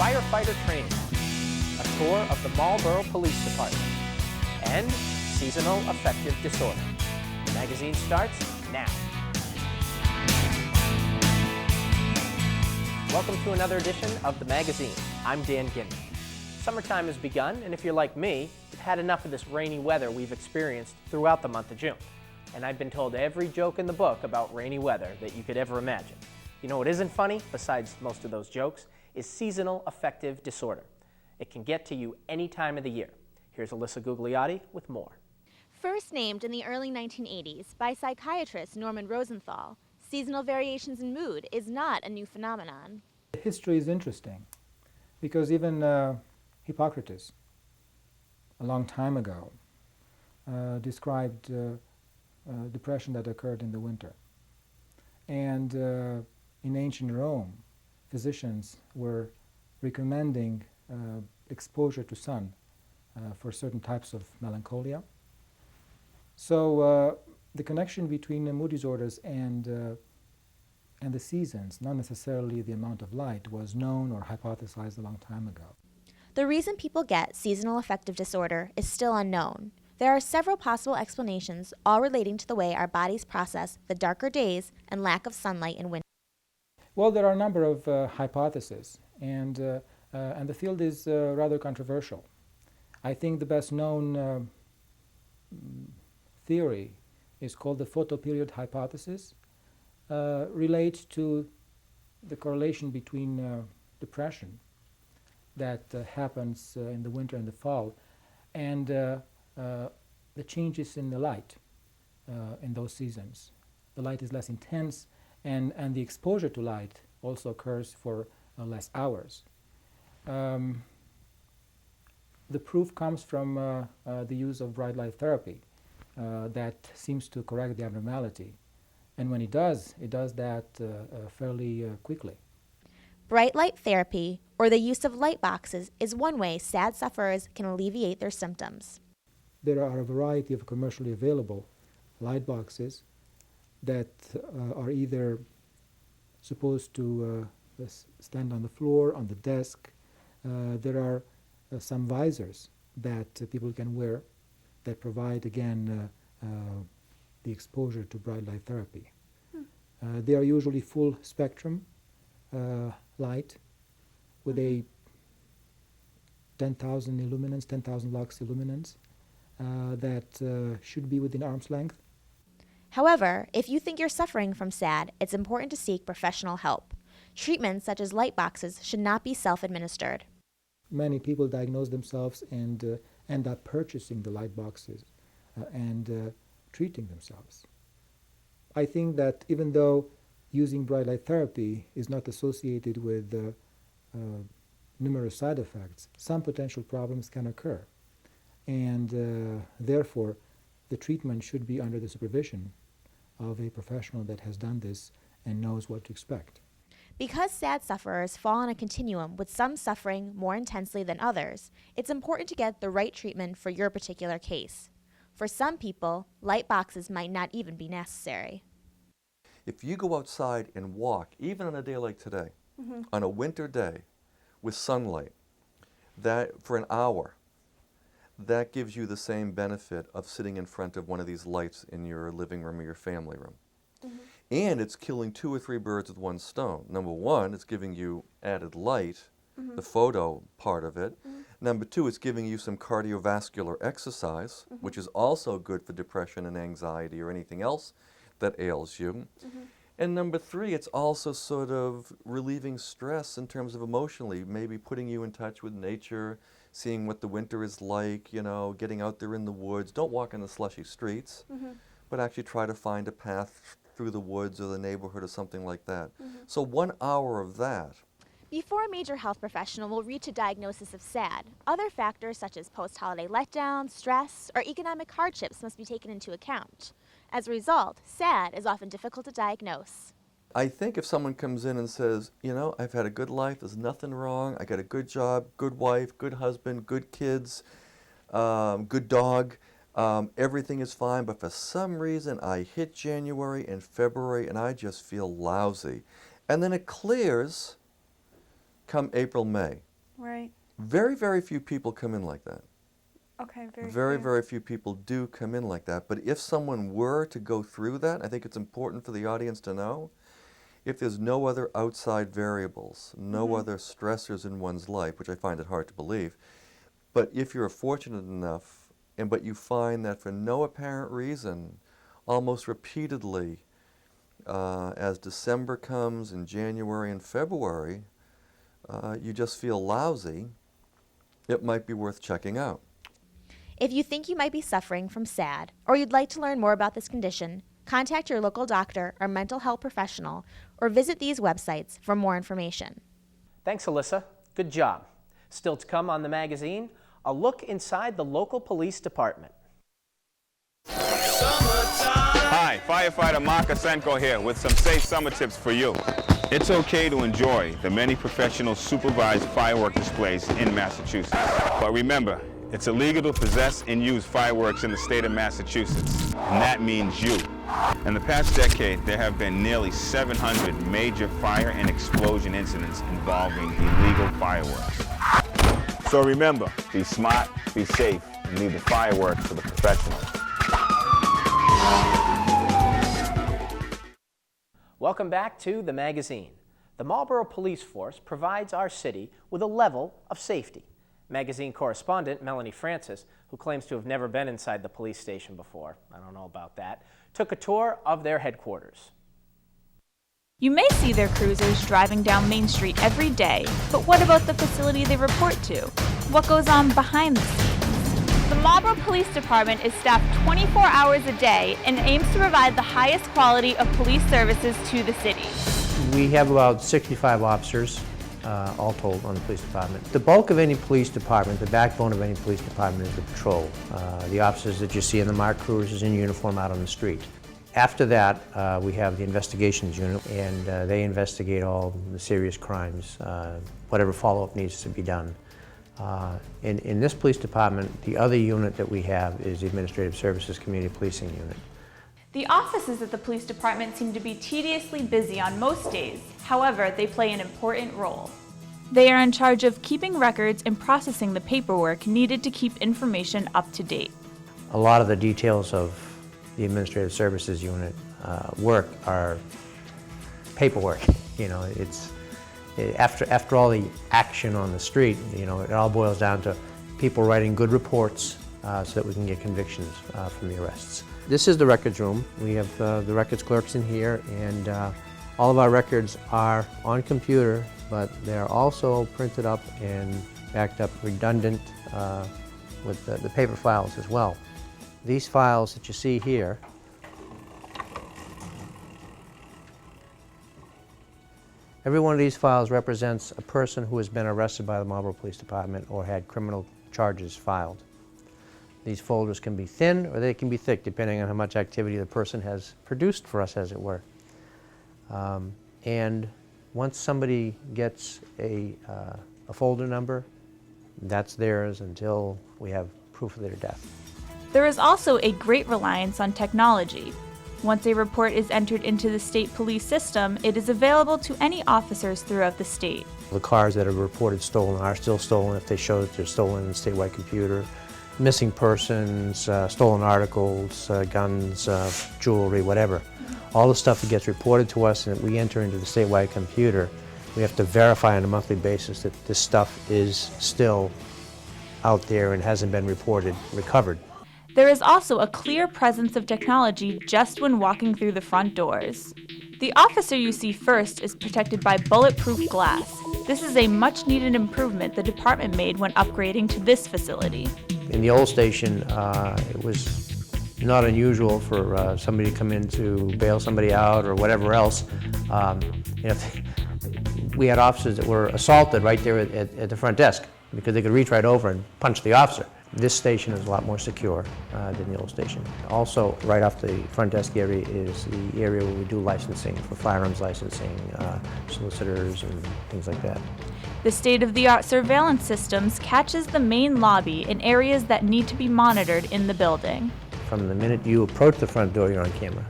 Firefighter training, a tour of the Marlborough Police Department, and seasonal affective disorder. The magazine starts now. Welcome to another edition of the magazine. I'm Dan Gimmy. Summertime has begun, and if you're like me, you've had enough of this rainy weather we've experienced throughout the month of June. And I've been told every joke in the book about rainy weather that you could ever imagine. You know what isn't funny, besides most of those jokes, is seasonal affective disorder. It can get to you any time of the year. Here's Alyssa Gugliotti with more. First named in the early 1980s by psychiatrist Norman Rosenthal, seasonal variations in mood is not a new phenomenon. History is interesting because even Hippocrates, a long time ago, described depression that occurred in the winter. And in ancient Rome, physicians were recommending exposure to sun for certain types of melancholia. So the connection between mood disorders and the seasons, not necessarily the amount of light, was known or hypothesized a long time ago. The reason people get seasonal affective disorder is still unknown. There are several possible explanations, all relating to the way our bodies process the darker days and lack of sunlight in winter. Well, there are a number of hypotheses, and the field is rather controversial. I think the best known theory is called the photoperiod hypothesis, relates to the correlation between depression that happens in the winter and the fall and the changes in the light in those seasons. The light is less intense, and the exposure to light also occurs for less hours. The proof comes from the use of bright light therapy that seems to correct the abnormality. And when it does that fairly quickly. Bright light therapy, or the use of light boxes, is one way SAD sufferers can alleviate their symptoms. There are a variety of commercially available light boxes that are either supposed to stand on the floor, on the desk. There are some visors that people can wear that provide, again, the exposure to bright light therapy. They are usually full spectrum light with a 10,000 illuminance, 10,000 lux illuminance that should be within arm's length. However, if you think you're suffering from SAD, it's important to seek professional help. Treatments such as light boxes should not be self-administered. Many people diagnose themselves and end up purchasing the light boxes and treating themselves. I think that even though using bright light therapy is not associated with numerous side effects, some potential problems can occur. And therefore, the treatment should be under the supervision of a professional that has done this and knows what to expect. Because SAD sufferers fall on a continuum with some suffering more intensely than others, it's important to get the right treatment for your particular case. For some people, light boxes might not even be necessary. If you go outside and walk, even on a day like today, on a winter day with sunlight, that for an hour, that gives you the same benefit of sitting in front of one of these lights in your living room or your family room. And it's killing 2 or 3 birds with one stone. Number one, it's giving you added light the photo part of it. Number two, it's giving you some cardiovascular exercise, which is also good for depression and anxiety or anything else that ails you. And number three, it's also sort of relieving stress in terms of emotionally, maybe putting you in touch with nature, seeing what the winter is like, you know, getting out there in the woods. Don't walk in the slushy streets, but actually try to find a path through the woods or the neighborhood or something like that. So 1 hour of that. Before a major health professional will reach a diagnosis of SAD, other factors such as post-holiday letdown, stress, or economic hardships must be taken into account. As a result, SAD is often difficult to diagnose. I think if someone comes in and says, you know, I've had a good life, there's nothing wrong, I got a good job, good wife, good husband, good kids, good dog, everything is fine, but for some reason I hit January and February and I just feel lousy. And then it clears come April, May. Right. Very, very few people come in like that. Okay, Very few people do come in like that. But if someone were to go through that, I think it's important for the audience to know, if there's no other outside variables, no other stressors in one's life, which I find it hard to believe, but if you're fortunate enough, but you find that for no apparent reason, almost repeatedly, as December comes and January and February, you just feel lousy, it might be worth checking out. If you think you might be suffering from SAD, or you'd like to learn more about this condition, contact your local doctor or mental health professional, or visit these websites for more information. Thanks, Alyssa. Good job. Still to come on the magazine, a look inside the local police department. Hi, firefighter Mark Asenko here with some safe summer tips for you. It's okay to enjoy the many professional supervised firework displays in Massachusetts. But remember, it's illegal to possess and use fireworks in the state of Massachusetts, and that means you. In the past decade, there have been nearly 700 major fire and explosion incidents involving illegal fireworks. So remember, be smart, be safe, and leave the fireworks to the professionals. Welcome back to the magazine. The Marlborough Police Force provides our city with a level of safety. Magazine correspondent Melanie Francis, who claims to have never been inside the police station before, I don't know about that, took a tour of their headquarters. You may see their cruisers driving down Main Street every day, but what about the facility they report to? What goes on behind the scenes? The Marlborough Police Department is staffed 24 hours a day and aims to provide the highest quality of police services to the city. We have about 65 officers, all told, on the police department. The bulk of any police department, the backbone of any police department is the patrol. The officers that you see in the marked cruisers in uniform out on the street. After that, we have the investigations unit, and they investigate all the serious crimes, whatever follow-up needs to be done. In this police department, the other unit that we have is the Administrative Services Community Policing Unit. The offices at the police department seem to be tediously busy on most days. However, they play an important role. They are in charge of keeping records and processing the paperwork needed to keep information up to date. A lot of the details of the Administrative Services Unit work are paperwork. You know, it's after all the action on the street, you know, it all boils down to people writing good reports so that we can get convictions from the arrests. This is the records room. We have the records clerks in here, and all of our records are on computer, but they're also printed up and backed up redundant with the paper files as well. These files that you see here every one of these files represents a person who has been arrested by the Marlborough Police Department or had criminal charges filed. These folders can be thin or they can be thick, depending on how much activity the person has produced for us, as it were. And once somebody gets a folder number, that's theirs until we have proof of their death. There is also a great reliance on technology. Once a report is entered into the state police system, it is available to any officers throughout the state. The cars that are reported stolen are still stolen if they show that they're stolen in the statewide computer. Missing persons, stolen articles, guns, jewelry, whatever. All the stuff that gets reported to us and that we enter into the statewide computer We have to verify on a monthly basis that this stuff is still out there and hasn't been reported recovered. There is also a clear presence of technology just when walking through the front doors. The officer you see first is protected by bulletproof glass. This is a much-needed improvement the department made when upgrading to this facility. In the old station, it was not unusual for somebody to come in to bail somebody out or whatever else. We had officers that were assaulted right there at the front desk because they could reach right over and punch the officer. This station is a lot more secure than the old station. Also, right off the front desk area is the area where we do licensing for firearms licensing, solicitors and things like that. The state-of-the-art surveillance systems catches the main lobby in areas that need to be monitored in the building. From the minute you approach the front door, you're on camera.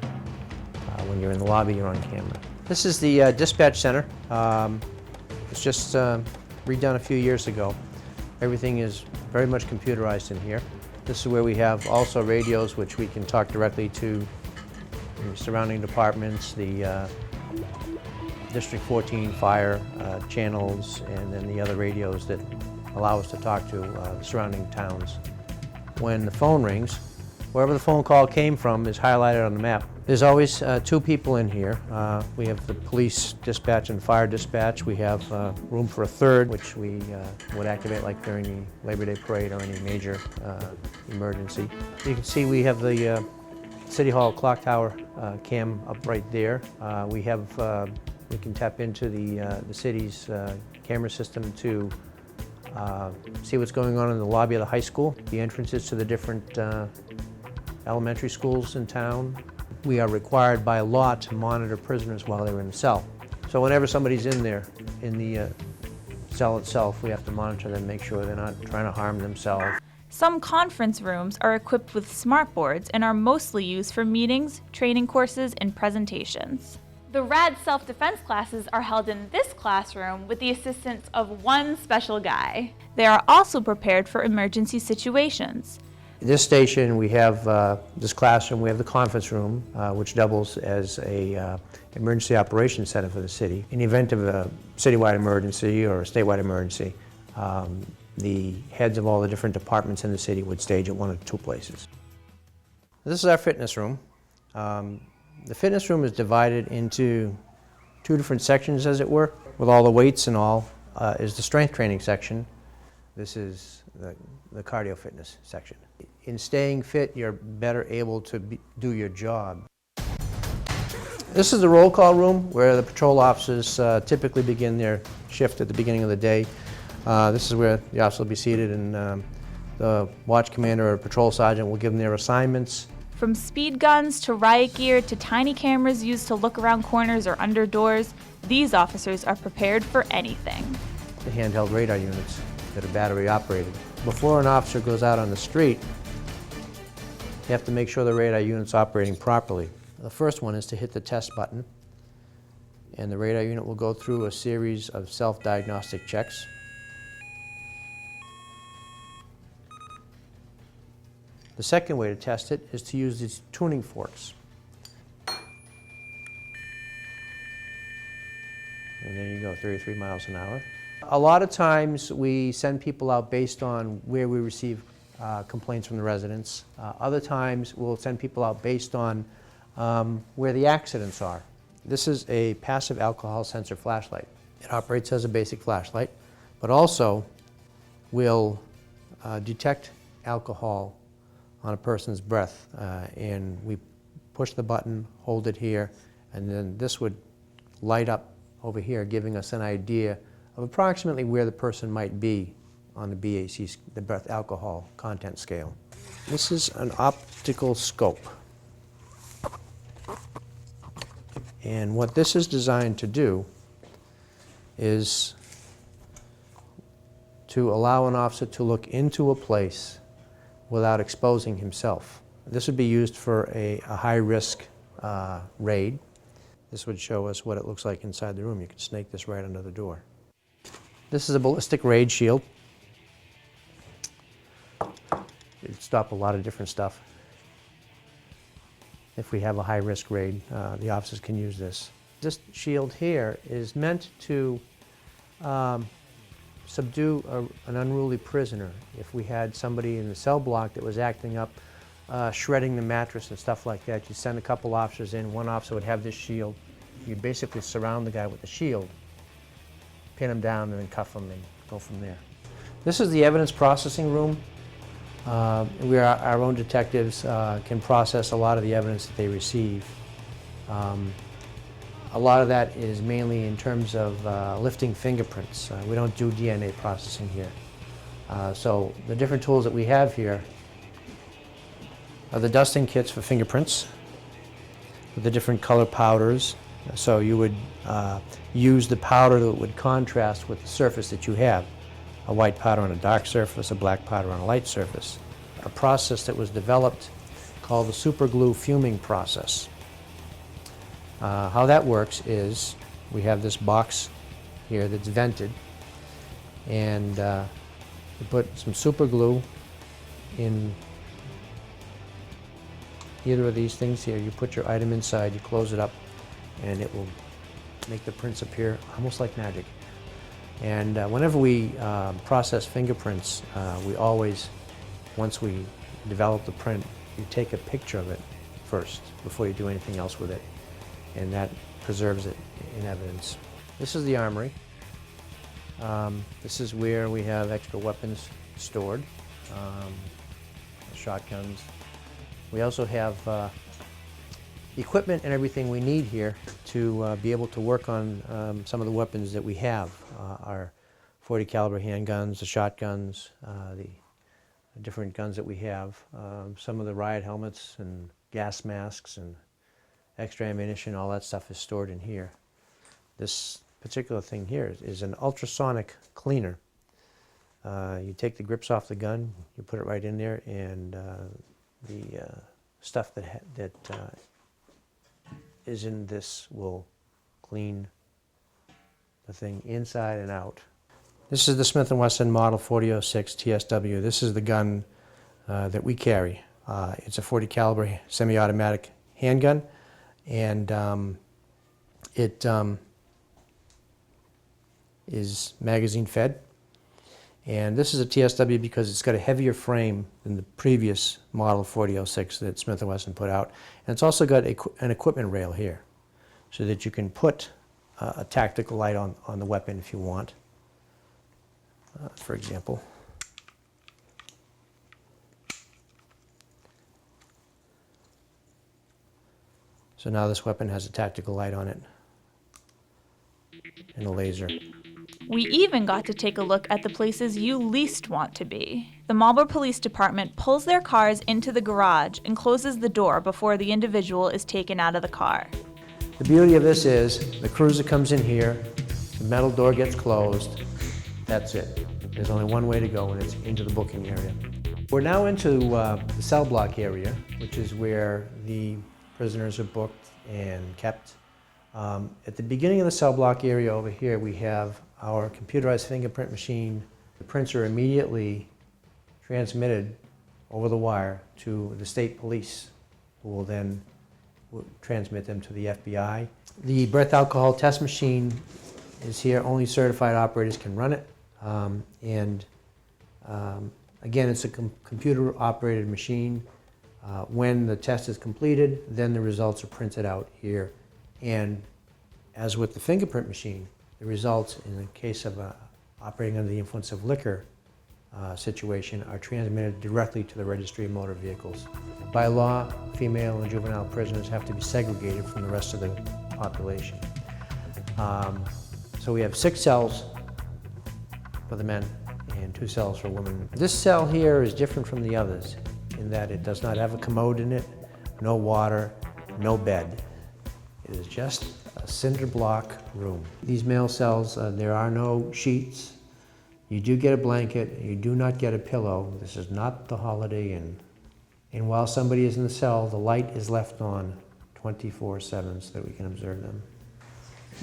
When you're in the lobby, you're on camera. This is the dispatch center. It's just redone a few years ago. Everything is very much computerized in here. This is where we have also radios which we can talk directly to the surrounding departments, the District 14 fire channels, and then the other radios that allow us to talk to the surrounding towns. When the phone rings, wherever the phone call came from is highlighted on the map. There's always two people in here. We have the police dispatch and fire dispatch. We have room for a third, which we would activate like during the Labor Day parade or any major emergency. You can see we have the City Hall clock tower cam up right there. We can tap into the city's camera system to see what's going on in the lobby of the high school, the entrances to the different elementary schools in town. We are required by law to monitor prisoners while they're in the cell. So whenever somebody's in there, in the cell itself, we have to monitor them, make sure they're not trying to harm themselves. Some conference rooms are equipped with smart boards and are mostly used for meetings, training courses, and presentations. The RAD self-defense classes are held in this classroom with the assistance of one special guy. They are also prepared for emergency situations. This station, we have this classroom, we have the conference room, which doubles as a emergency operations center for the city. In the event of a citywide emergency or a statewide emergency, the heads of all the different departments in the city would stage at one of two places. This is our fitness room. The fitness room is divided into two different sections, as it were, with all the weights and all, is the strength training section. This is the cardio fitness section. In staying fit, you're better able to do your job. This is the roll call room where the patrol officers typically begin their shift at the beginning of the day. This is where the officer will be seated, and the watch commander or patrol sergeant will give them their assignments. From speed guns to riot gear to tiny cameras used to look around corners or under doors, these officers are prepared for anything. The handheld radar units that are battery operated. Before an officer goes out on the street, you have to make sure the radar unit's operating properly. The first one is to hit the test button, and the radar unit will go through a series of self-diagnostic checks. The second way to test it is to use these tuning forks. And there you go, 33 miles an hour. A lot of times we send people out based on where we receive complaints from the residents. Other times we'll send people out based on where the accidents are. This is a passive alcohol sensor flashlight. It operates as a basic flashlight, but also will detect alcohol on a person's breath. And we push the button, hold it here, and then this would light up over here, giving us an idea of approximately where the person might be on the BAC, the breath alcohol content scale. This is an optical scope. And what this is designed to do is to allow an officer to look into a place without exposing himself. This would be used for a high-risk raid. This would show us what it looks like inside the room. You can snake this right under the door. This is a ballistic raid shield. It'd stop a lot of different stuff. If we have a high-risk raid, the officers can use this. This shield here is meant to subdue an unruly prisoner. If we had somebody in the cell block that was acting up, shredding the mattress and stuff like that, you'd send a couple officers in. One officer would have this shield. You'd basically surround the guy with the shield, pin him down, and then cuff him and go from there. This is the evidence processing room. Where our own detectives can process a lot of the evidence that they receive. A lot of that is mainly in terms of lifting fingerprints. We don't do DNA processing here. So the different tools that we have here are the dusting kits for fingerprints with the different color powders. So you would use the powder that would contrast with the surface that you have. A white powder on a dark surface, a black powder on a light surface. A process that was developed called the super glue fuming process. How that works is we have this box here that's vented, and you put some super glue in either of these things here. You put your item inside, you close it up, and it will make the prints appear almost like magic. And whenever we process fingerprints, we always, once we develop the print, you take a picture of it first before you do anything else with it. And that preserves it in evidence. This is the armory. This is where we have extra weapons stored, shotguns. We also have equipment and everything we need here to be able to work on some of the weapons that we have. Our .40 caliber handguns, the shotguns, the different guns that we have, some of the riot helmets and gas masks and extra ammunition, all that stuff is stored in here. This particular thing here is an ultrasonic cleaner. You take the grips off the gun, you put it right in there, and the stuff that is in this will clean the thing inside and out. This is the Smith & Wesson Model 4006 TSW. This is the gun that we carry. It's a .40 caliber semi-automatic handgun, and it is magazine fed. And this is a TSW because it's got a heavier frame than the previous Model 4006 that Smith & Wesson put out. And it's also got an equipment rail here so that you can put a tactical light on the weapon if you want, for example. So now this weapon has a tactical light on it and a laser. We even got to take a look at the places you least want to be. The Marlborough Police Department pulls their cars into the garage and closes the door before the individual is taken out of the car. The beauty of this is the cruiser comes in here, the metal door gets closed, that's it. There's only one way to go, and it's into the booking area. We're now into the cell block area, which is where the prisoners are booked and kept. At the beginning of the cell block area over here, we have our computerized fingerprint machine. The prints are immediately transmitted over the wire to the state police, who will then transmit them to the FBI. The breath alcohol test machine is here. Only certified operators can run it. Again, it's a computer-operated machine. When the test is completed, then the results are printed out here. And as with the fingerprint machine, the results, in the case of operating under the influence of liquor situation, are transmitted directly to the Registry of Motor Vehicles. By law, female and juvenile prisoners have to be segregated from the rest of the population. So we have 6 cells for the men and 2 cells for women. This cell here is different from the others in that it does not have a commode in it, no water, no bed. It is just a cinder block room. These male cells, there are no sheets. You do get a blanket. You do not get a pillow. This is not the Holiday Inn. And while somebody is in the cell, the light is left on 24/7 so that we can observe them.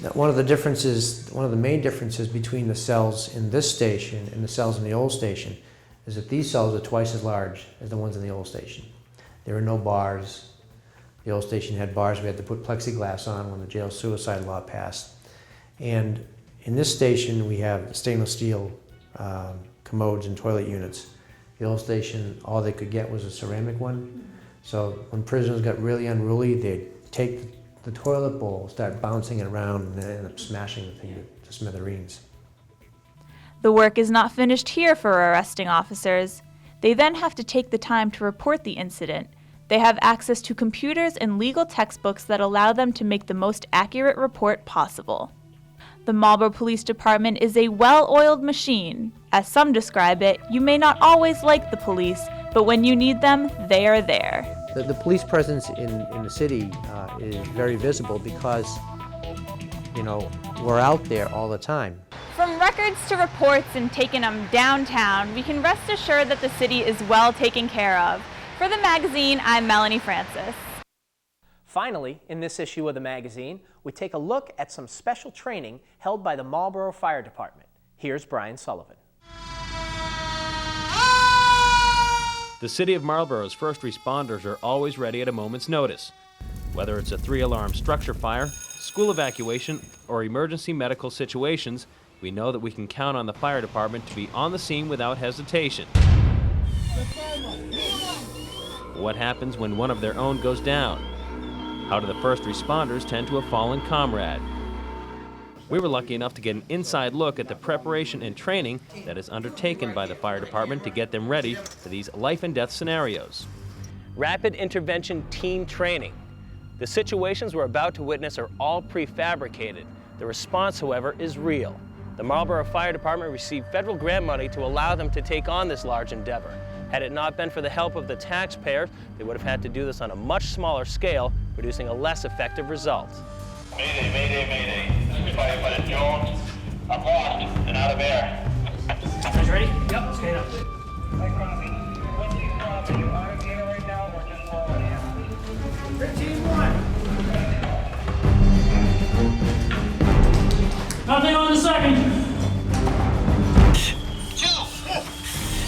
Now, one of the main differences between the cells in this station and the cells in the old station is that these cells are twice as large as the ones in the old station. There are no bars. The old station had bars. We had to put plexiglass on when the jail suicide law passed. And In this station, we have stainless steel commodes and toilet units. The old station, all they could get was a ceramic one. So when prisoners got really unruly, they'd take the toilet bowl, start bouncing it around, and then end up smashing the thing to smithereens. The work is not finished here for arresting officers. They then have to take the time to report the incident. They have access to computers and legal textbooks that allow them to make the most accurate report possible. The Marlborough Police Department is a well-oiled machine. As some describe it, you may not always like the police, but when you need them, they are there. The police presence in the city is very visible because, you know, we're out there all the time. From records to reports and taking them downtown, we can rest assured that the city is well taken care of. For the magazine, I'm Melanie Francis. Finally, in this issue of the magazine, we take a look at some special training held by the Marlborough Fire Department. Here's Brian Sullivan. The City of Marlborough's first responders are always ready at a moment's notice. Whether it's a 3-alarm structure fire, school evacuation, or emergency medical situations, we know that we can count on the fire department to be on the scene without hesitation. What happens when one of their own goes down? How do the first responders tend to a fallen comrade? We were lucky enough to get an inside look at the preparation and training that is undertaken by the fire department to get them ready for these life and death scenarios. Rapid intervention team training. The situations we're about to witness are all prefabricated. The response, however, is real. The Marlborough Fire Department received federal grant money to allow them to take on this large endeavor. Had it not been for the help of the taxpayer, they would have had to do this on a much smaller scale, producing a less effective result. Mayday, mayday, mayday. This is Firefighter Jones. I'm lost and out of air. Guys ready? Yep, stand up. Hi, Crosby. What's the problem? You out of air right now or just low on air? 15-1. Nothing on the second. Two.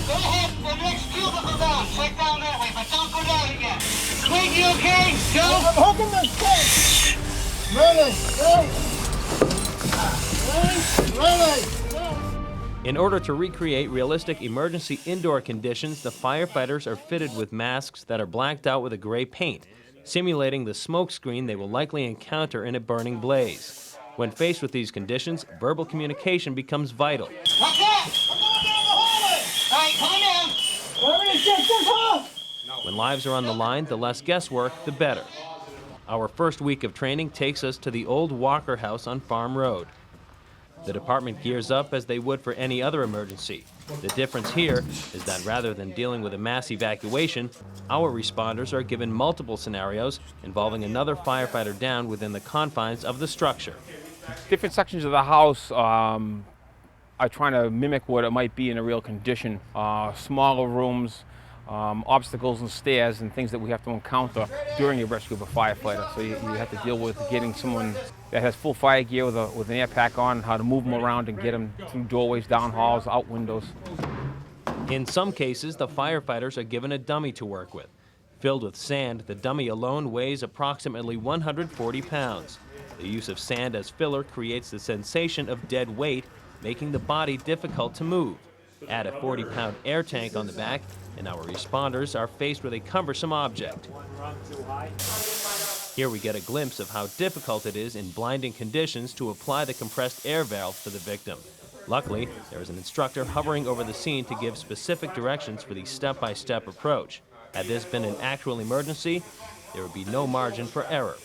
Go ahead. The next cubicle down. Check down that way, but don't go down again. Sweet, you okay? Joe? I'm hooking the stick. In order to recreate realistic emergency indoor conditions, the firefighters are fitted with masks that are blacked out with a gray paint, simulating the smoke screen they will likely encounter in a burning blaze. When faced with these conditions, verbal communication becomes vital. What's that? I'm going down the hallway. All right, come down. Let me check this off. When lives are on the line, the less guesswork, the better. Our first week of training takes us to the old Walker House on Farm Road. The department gears up as they would for any other emergency. The difference here is that rather than dealing with a mass evacuation, our responders are given multiple scenarios involving another firefighter down within the confines of the structure. Different sections of the house are trying to mimic what it might be in a real condition. Smaller rooms, obstacles and stairs and things that we have to encounter during the rescue of a firefighter. So you have to deal with getting someone that has full fire gear with an air pack on, how to move them around and get them through doorways, down halls, out windows. In some cases, the firefighters are given a dummy to work with. Filled with sand, the dummy alone weighs approximately 140 pounds. The use of sand as filler creates the sensation of dead weight, making the body difficult to move. Add a 40-pound air tank on the back, and our responders are faced with a cumbersome object. Here we get a glimpse of how difficult it is in blinding conditions to apply the compressed air valve to the victim. Luckily, there is an instructor hovering over the scene to give specific directions for the step-by-step approach. Had this been an actual emergency, there would be no margin for error.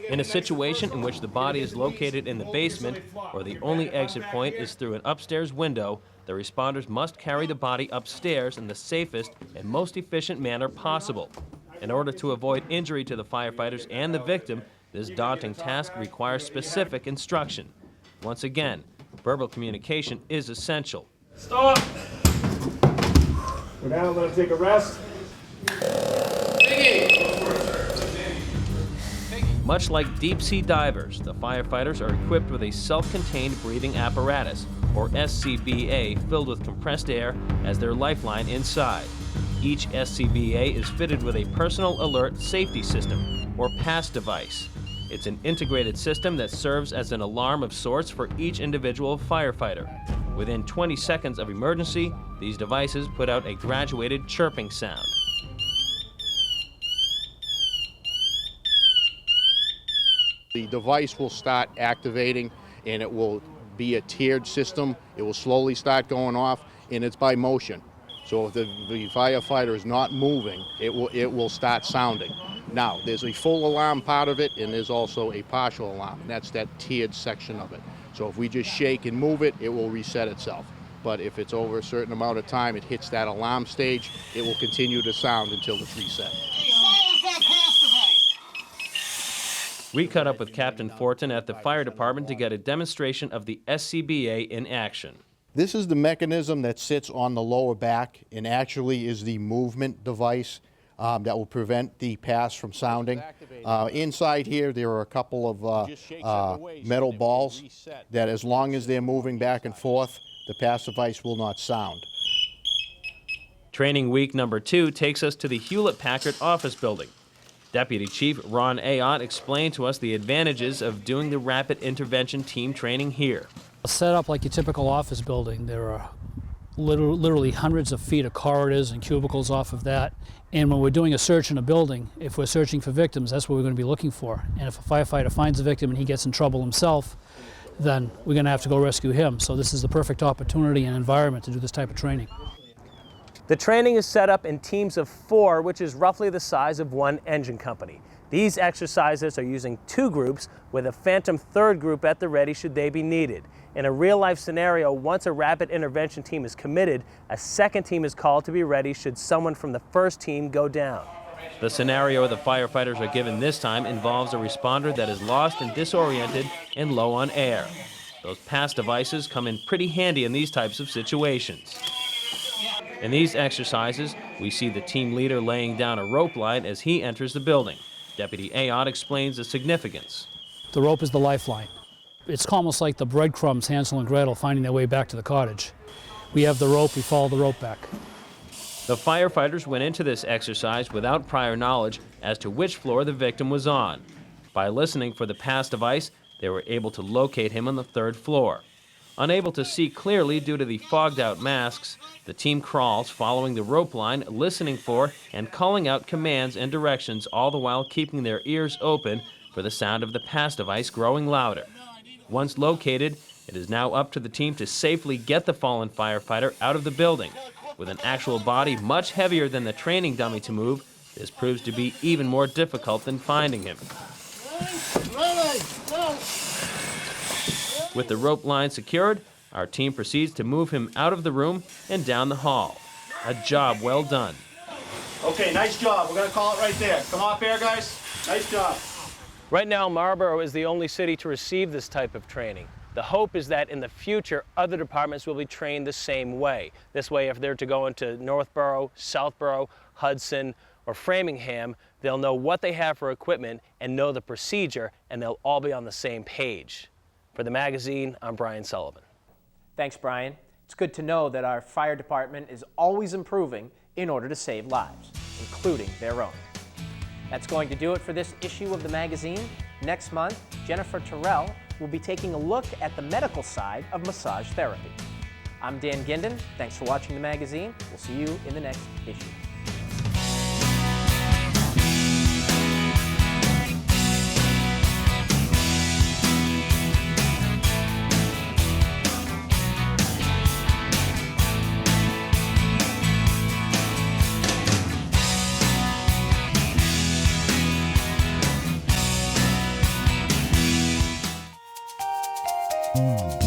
In a situation in which the body is located in the basement, or the only exit point is through an upstairs window, the responders must carry the body upstairs in the safest and most efficient manner possible. In order to avoid injury to the firefighters and the victim, this daunting task requires specific instruction. Once again, verbal communication is essential. Stop. We're now going to take a rest. Much like deep-sea divers, the firefighters are equipped with a self-contained breathing apparatus, or SCBA, filled with compressed air as their lifeline inside. Each SCBA is fitted with a personal alert safety system, or PASS device. It's an integrated system that serves as an alarm of sorts for each individual firefighter. Within 20 seconds of emergency, these devices put out a graduated chirping sound. The device will start activating, and it will be a tiered system. It will slowly start going off, and it's by motion. So if the firefighter is not moving, it will start sounding. Now, there's a full alarm part of it, and there's also a partial alarm, and that's that tiered section of it. So if we just shake and move it, it will reset itself. But if it's over a certain amount of time, it hits that alarm stage, it will continue to sound until it's reset. We caught up with Captain Fortin at the fire department to get a demonstration of the SCBA in action. This is the mechanism that sits on the lower back and actually is the movement device that will prevent the pass from sounding. Inside here there are a couple of metal balls that, as long as they're moving back and forth, the pass device will not sound. Training week number 2 takes us to the Hewlett-Packard office building. Deputy Chief Ron Ayotte explained to us the advantages of doing the rapid intervention team training here. Set up like your typical office building. There are literally hundreds of feet of corridors and cubicles off of that. And when we're doing a search in a building, if we're searching for victims, that's what we're going to be looking for. And if a firefighter finds a victim and he gets in trouble himself, then we're going to have to go rescue him. So this is the perfect opportunity and environment to do this type of training. The training is set up in teams of 4, which is roughly the size of one engine company. These exercises are using 2 groups with a phantom 3rd group at the ready should they be needed. In a real-life scenario, once a rapid intervention team is committed, a 2nd team is called to be ready should someone from the 1st team go down. The scenario the firefighters are given this time involves a responder that is lost and disoriented and low on air. Those pass devices come in pretty handy in these types of situations. In these exercises, we see the team leader laying down a rope line as he enters the building. Deputy Ayotte explains the significance. The rope is the lifeline. It's almost like the breadcrumbs Hansel and Gretel finding their way back to the cottage. We have the rope, we follow the rope back. The firefighters went into this exercise without prior knowledge as to which floor the victim was on. By listening for the pass device, they were able to locate him on the 3rd floor. Unable to see clearly due to the fogged-out masks, the team crawls following the rope line, listening for and calling out commands and directions, all the while keeping their ears open for the sound of the pass device growing louder. Once located, it is now up to the team to safely get the fallen firefighter out of the building. With an actual body much heavier than the training dummy to move, this proves to be even more difficult than finding him. With the rope line secured, our team proceeds to move him out of the room and down the hall. A job well done. Okay, nice job. We're going to call it right there. Come off air, guys. Nice job. Right now, Marlboro is the only city to receive this type of training. The hope is that in the future, other departments will be trained the same way. This way, if they're to go into Northborough, Southborough, Hudson, or Framingham, they'll know what they have for equipment and know the procedure, and they'll all be on the same page. For the magazine, I'm Brian Sullivan. Thanks, Brian. It's good to know that our fire department is always improving in order to save lives, including their own. That's going to do it for this issue of the magazine. Next month, Jennifer Terrell will be taking a look at the medical side of massage therapy. I'm Dan Ginden. Thanks for watching the magazine. We'll see you in the next issue. Mm.